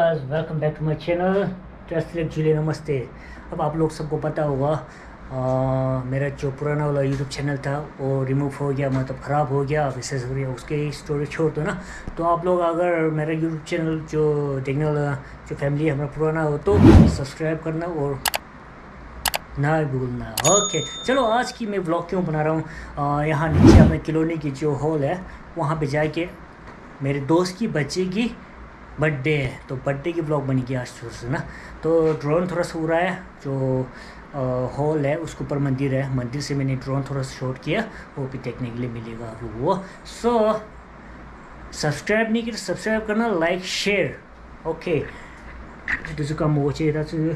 Guys, welcome back to my channel ट्रेस्टलेट Julie. नमस्ते। अब आप लोग सबको पता होगा, मेरा जो पुराना वाला यूट्यूब चैनल था वो रिमूव हो गया, मतलब ख़राब हो गया। विशेष उसके स्टोरी छोड़ दो ना। तो आप लोग अगर मेरा यूट्यूब चैनल जो देखने वाला जो फैमिली हमारा पुराना हो तो सब्सक्राइब करना और ना भूलना। ओके, चलो आज की मैं ब्लॉग क्यों बना रहा हूँ। यहाँ नीचे अपने कॉलोनी की जो हॉल है वहाँ पे जाके मेरे दोस्त की बच्चे की बर्थडे है, तो बर्थडे की ब्लॉग बनी गया आज से ना। तो ड्रोन थोड़ा सा हो रहा है, जो हॉल है उसके ऊपर मंदिर है, मंदिर से मैंने ड्रोन थोड़ा सा शॉट किया, वो भी देखने के लिए मिलेगा आप लोगों को। सो सब्सक्राइब नहीं किया सब्सक्राइब करना, like share. Okay, 这是个魔界，但是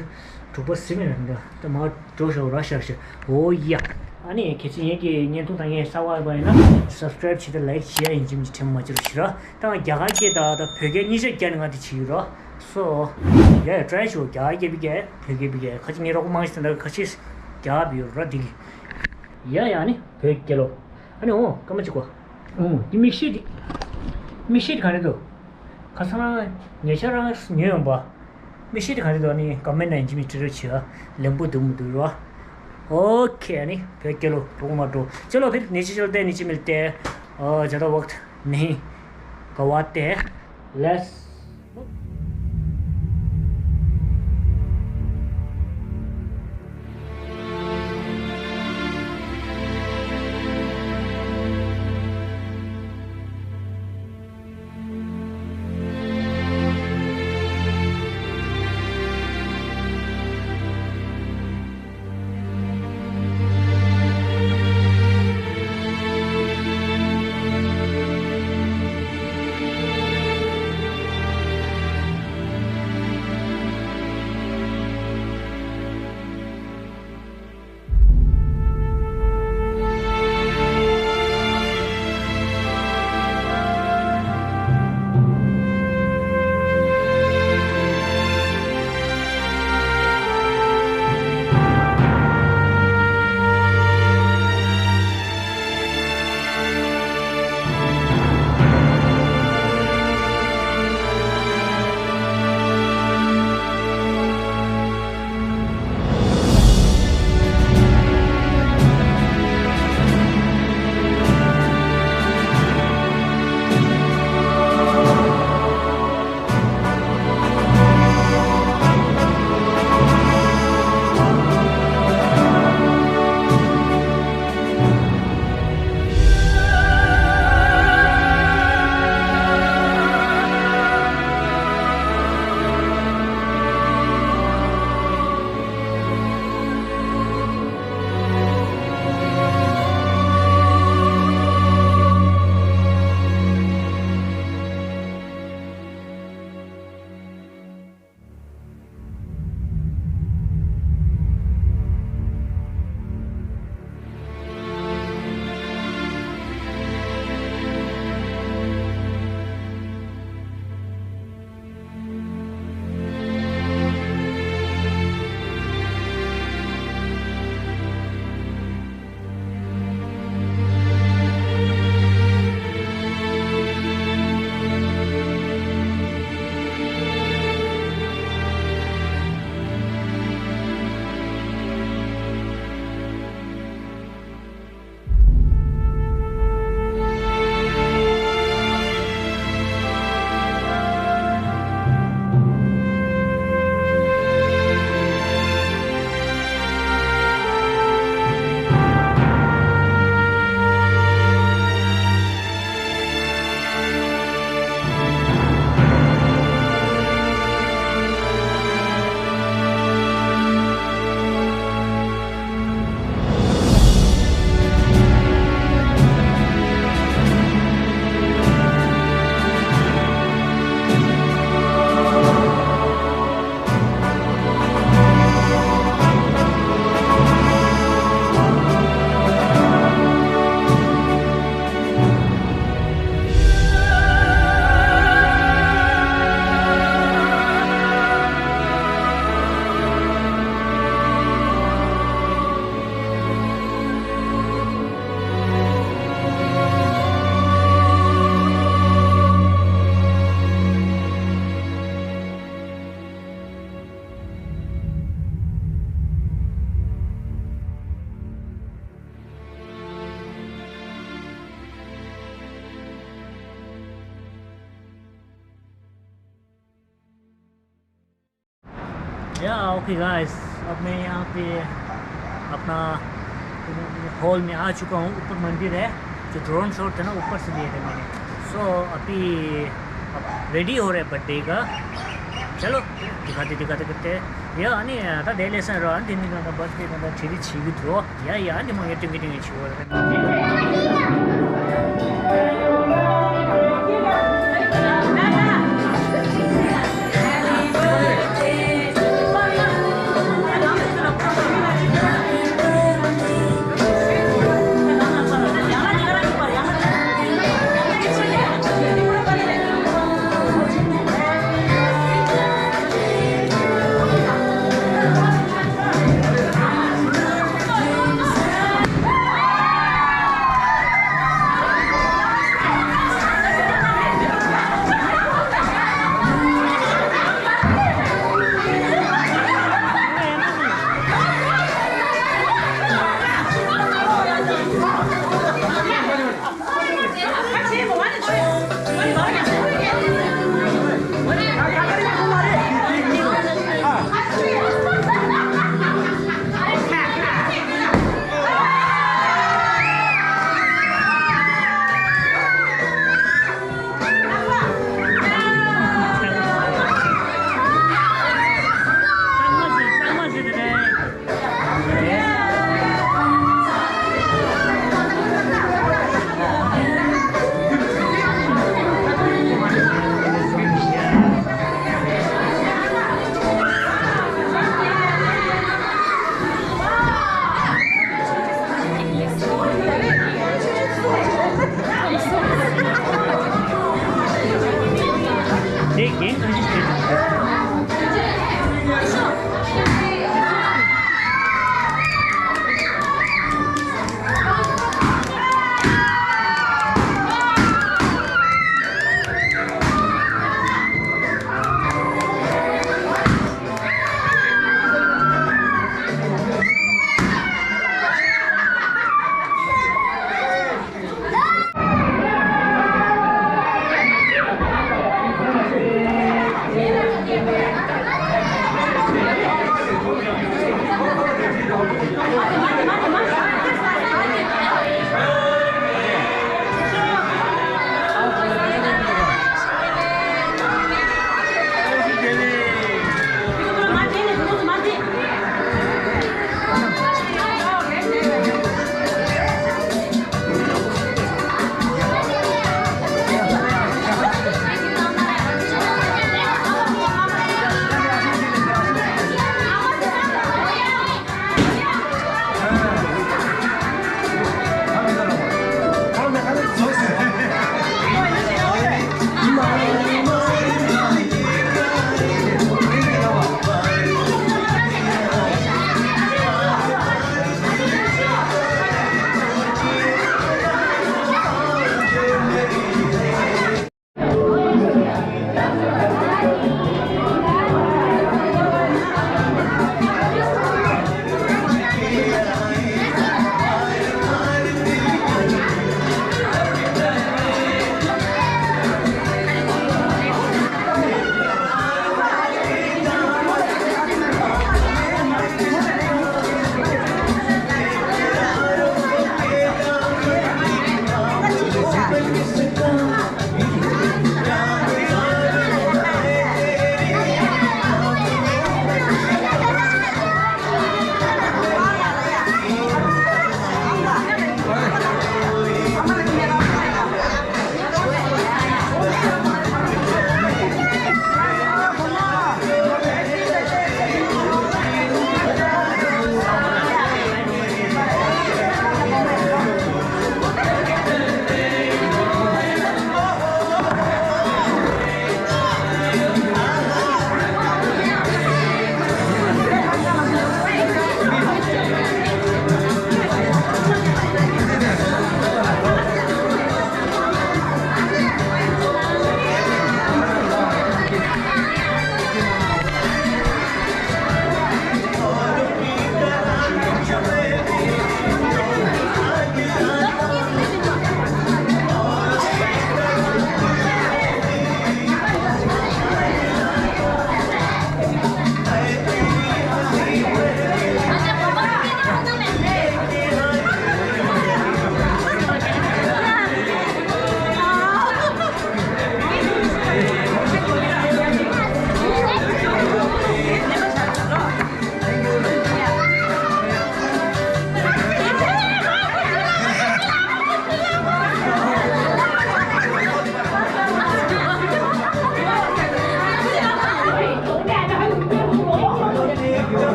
主播视频人的，怎么多少了小时？哦呀，아니 계속 얘기 년도 당에 싸워봐야나 subscribe 치들 like 시야 인좀 좀 맞으러 싫어. 당 야가게다 더 벽에 니제 깨는 거 같이 치러. so 야 try show 야게 비게 벽에 비게 같이 내려고 망했다. 내가 같이 야 비우라 디기. 야야 아니 100kg. 아니 까만 찍고. 이 미시 가래도 가서나 내셔랑 녀용 봐. मिशी दिखाने दो नहीं कमेंट नहीं जिम्मे चलो छिया लंबू दुम दुआ ओके नहीं फिर चलो टोमाटो चलो फिर नीचे चलते हैं, नीचे मिलते हैं और ज़्यादा वक्त नहीं गवाते हैं। लेट्स या ओके गाइस, अब मैं यहाँ पे अपना हॉल में आ चुका हूँ। ऊपर मंदिर है, जो ड्रोन शॉट था ना ऊपर से लिए थे मैंने। सो अभी रेडी हो रहे बर्थडे का, चलो दिखाते करते 야 아니 다 내일에서 안 되니까 나 버스에 나 제리 지기 들어 야 아니 뭐 예팅 미팅에 치고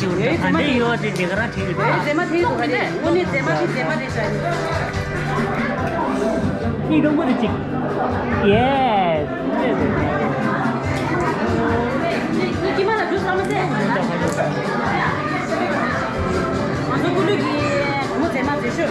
지금 반대 이어지 내가랑 제일 제마 되게 좋아해. 오늘 제마 되셔야 이런 거를 찍. 예. gimana jus sama sih? Masuk dulu kamu 제마 드셔.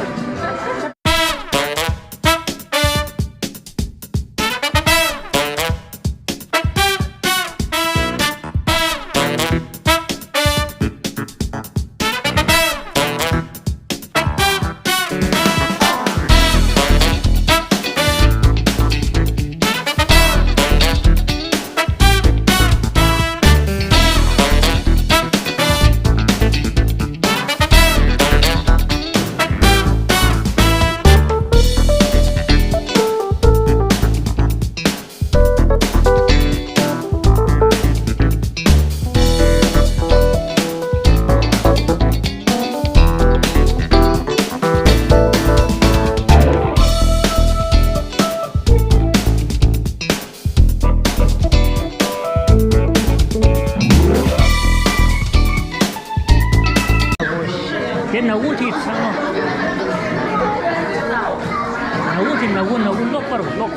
Đến nấu thịt xong rồi. Nấu lốc vào lốc.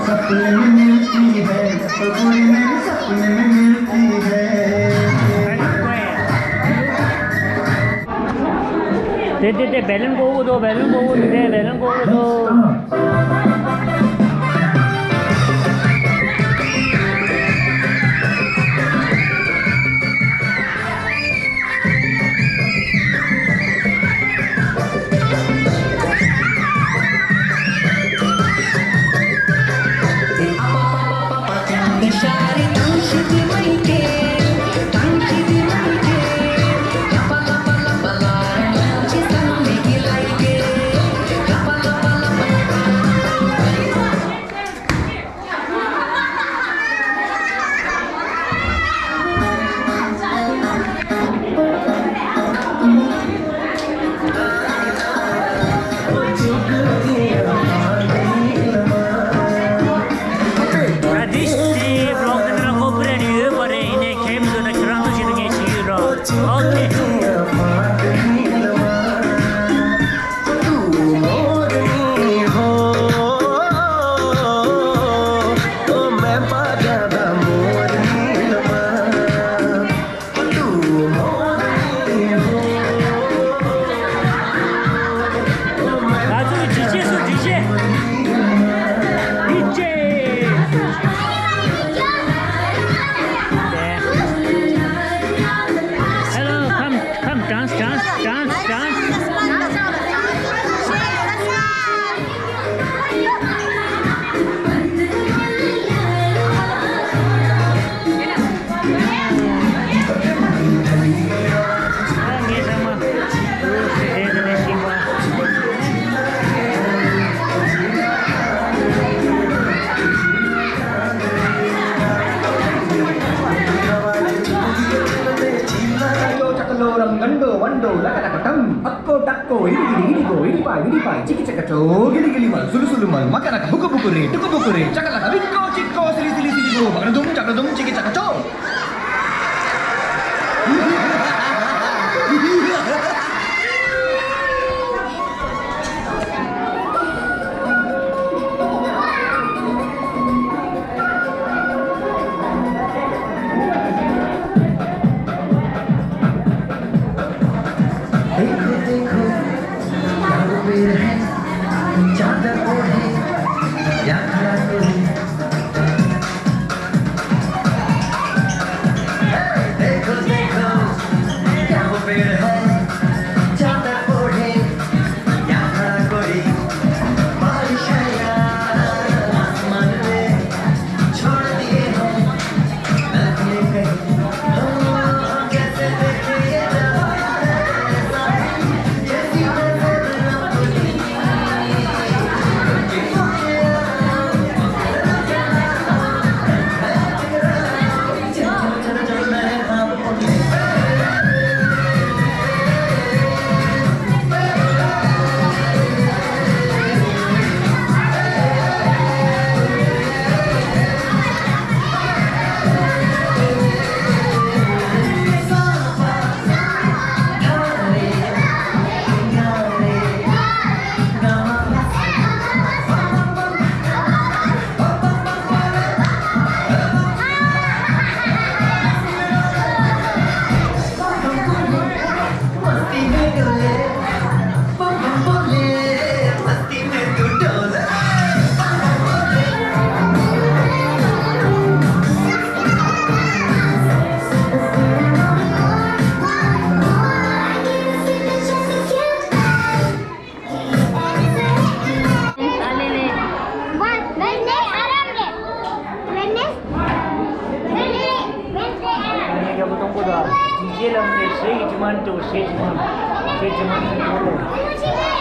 सपने में मिलती है तो कोई मेरे सपने में मिलती है दे बैलून को दो बैलून को दो Wando, wando, laka-laka-tam. Akko-takko, hidi-hidi-hidigo, hidi-pai, ciki-caka-co, gili-gili-mal, sulu-sulu-mal, maka-naka, buku-buku-re, tuku-buku-re, caka-laka, bikko-cikko, sili-sili-siligo, bakadum, cakadum, ciki-caka-co. देखो क्या वो पेड़ है चादर ओढ़े या खड़ा कोई देखो देखो क्या वो पेड़ है चादर ओढ़े या खड़ा कोई बारिश आया आसमान में छोड़ दिए हैं नखरे कहीं हम कैसे देखें ये 이제는 세지만 또 세지만 세지만